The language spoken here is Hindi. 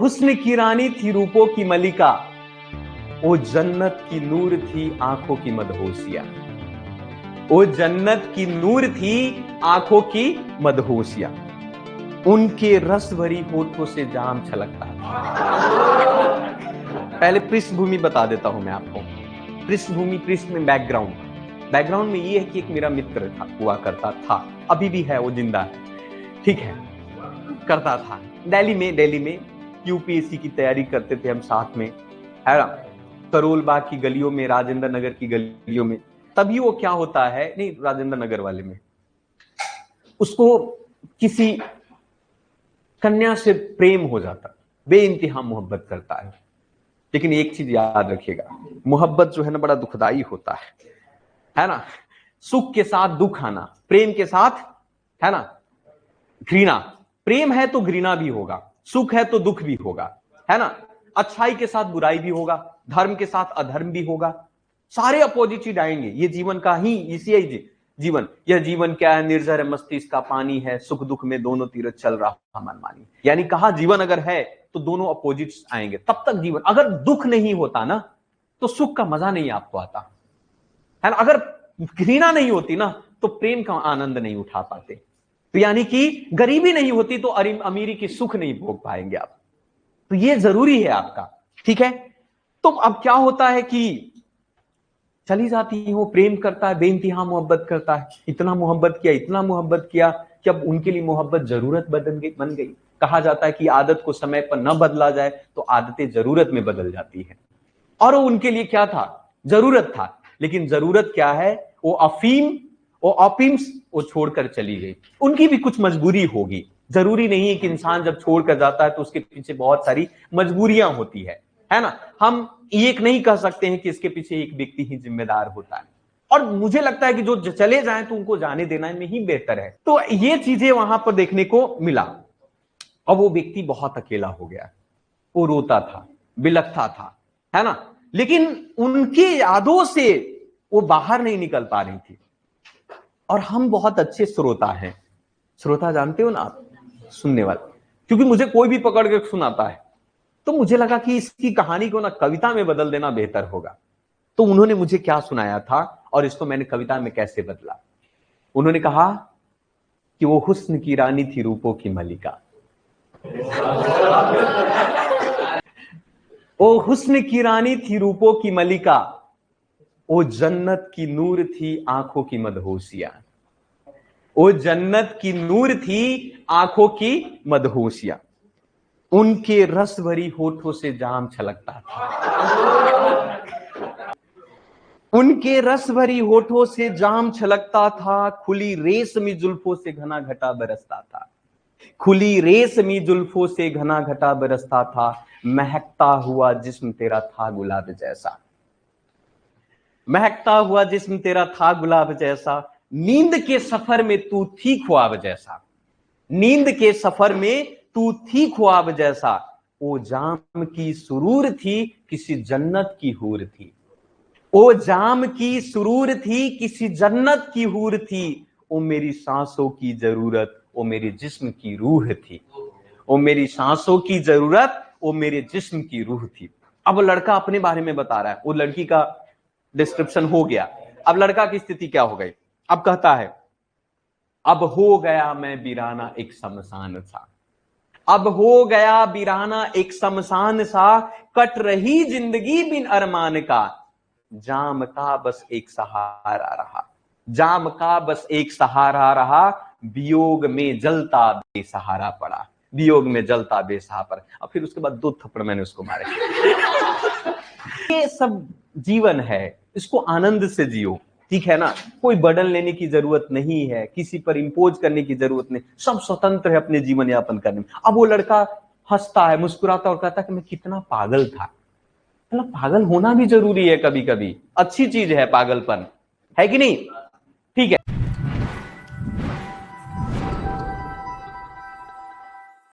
हुस्न की रानी थी रूपों की मलिका, ओ जन्नत की नूर थी आंखों की मदहोशिया। ओ जन्नत की नूर थी आंखों की मदहोशिया, उनके रस भरी होठों से जाम छलकता था। पहले पृष्ठभूमि बता देता हूं मैं आपको। पृष्ठभूमि, पृष्ठ में बैकग्राउंड में ये है कि एक मेरा मित्र था, हुआ करता था, अभी भी है, वो जिंदा है, ठीक है, करता था दिल्ली में यूपीएससी की तैयारी करते थे हम साथ में, है ना, करोल बाग की गलियों में, राजेंद्र नगर की गलियों में। तभी वो क्या होता है, नहीं राजेंद्र नगर वाले में, उसको किसी कन्या से प्रेम हो जाता, बेइंतहा मोहब्बत करता है। लेकिन एक चीज याद रखिएगा, मोहब्बत जो है ना बड़ा दुखदाई होता है ना। सुख के साथ दुख आना, प्रेम के साथ, है ना, घृणा। प्रेम है तो घृणा भी होगा, सुख है तो दुख भी होगा, है ना। अच्छाई के साथ बुराई भी होगा, धर्म के साथ अधर्म भी होगा, सारे अपोजिट ही आएंगे। ये जीवन का ही इसी जीवन, यह जीवन क्या है, निर्जर है मस्तिष्क का पानी है, सुख दुख में दोनों तीरथ चल रहा मनमानी। यानी कहा जीवन अगर है तो दोनों अपोजिट्स आएंगे, तब तक जीवन। अगर दुख नहीं होता ना तो सुख का मजा नहीं आपको आता, है ना। अगर घृणा नहीं होती ना तो प्रेम का आनंद नहीं उठा पाते। तो यानी कि गरीबी नहीं होती तो अमीरी की सुख नहीं भोग पाएंगे आप। तो ये जरूरी है आपका, ठीक है। तो अब क्या होता है कि चली जाती है, वो प्रेम करता है, बेइंतहा मोहब्बत करता है, इतना मोहब्बत किया कि अब उनके लिए मोहब्बत जरूरत बन गई। कहा जाता है कि आदत को समय पर न बदला जाए तो आदतें जरूरत में बदल जाती है। और वो उनके लिए क्या था, जरूरत था। लेकिन जरूरत क्या है, वो अफीम्स वो छोड़कर चली गई। उनकी भी कुछ मजबूरी होगी, जरूरी नहीं है कि इंसान जब छोड़कर जाता है तो उसके पीछे बहुत सारी मजबूरियां होती है ना। हम एक नहीं कह सकते हैं कि इसके पीछे एक व्यक्ति ही जिम्मेदार होता है। और मुझे लगता है कि जो चले जाएं तो उनको जाने देना में ही बेहतर है। तो ये चीजें वहां पर देखने को मिला। अब वो व्यक्ति बहुत अकेला हो गया, वो रोता था, बिलखता था, है ना। लेकिन उनकी यादों से वो बाहर नहीं निकल पा रही थी। और हम बहुत अच्छे श्रोता हैं, श्रोता जानते हो ना आप, सुनने वाले। क्योंकि मुझे कोई भी पकड़ के सुनाता है तो मुझे लगा कि इसकी कहानी को ना कविता में बदल देना बेहतर होगा। तो उन्होंने मुझे क्या सुनाया था और इसको मैंने कविता में कैसे बदला। उन्होंने कहा कि वो हुस्न की रानी थी रूपों की मलिका, ओ हुस्न की रानी थी रूपों की मलिका, ओ जन्नत की नूर थी आंखों की मदहोशिया। ओ जन्नत की नूर थी आंखों की मदहोशिया, उनके रस भरी होठों से जाम छलकता था। उनके रस भरी होठों से जाम छलकता था, खुली रेशमी जुल्फों से घना घटा बरसता था। खुली रेशमी जुल्फों से घना घटा बरसता था, महकता हुआ जिस्म तेरा था गुलाब जैसा। महकता हुआ जिस्म तेरा था गुलाब जैसा, नींद के सफर में तू थी ख्वाब जैसा। नींद के सफर में तू थी ख्वाब जैसा, ओ जाम की सुरूर थी किसी जन्नत की हूर थी। ओ जाम की सुरूर थी किसी जन्नत की हूर थी, ओ मेरी सांसों की जरूरत ओ मेरे जिस्म की रूह थी। ओ मेरी सांसों की जरूरत ओ मेरे जिस्म की रूह थी। अब लड़का अपने बारे में बता रहा है, वो लड़की का डिस्क्रिप्शन हो गया। अब लड़का की स्थिति क्या हो गई। अब कहता है, अब हो गया मैं वीराना एक शमशान सा। अब हो गया वीराना एक शमशान सा, कट रही जिंदगी बिन अरमान का। जाम का बस एक सहारा रहा, जाम का बस एक सहारा रहा, वियोग में जलता बेसहारा पड़ा। वियोग में जलता बेसहारा पड़ा। अब फिर उसके बाद 2 थप्पड़ मैंने उसको मारे। ये सब जीवन है, इसको आनंद से जियो, ठीक है ना। कोई बर्डन लेने की जरूरत नहीं है, किसी पर इंपोज करने की जरूरत नहीं, सब स्वतंत्र है अपने जीवन यापन करने में। अब वो लड़का हंसता है, मुस्कुराता और कहता है कि मैं कितना पागल था। मतलब पागल होना भी जरूरी है कभी कभी, अच्छी चीज है पागलपन, है कि नहीं। ठीक है।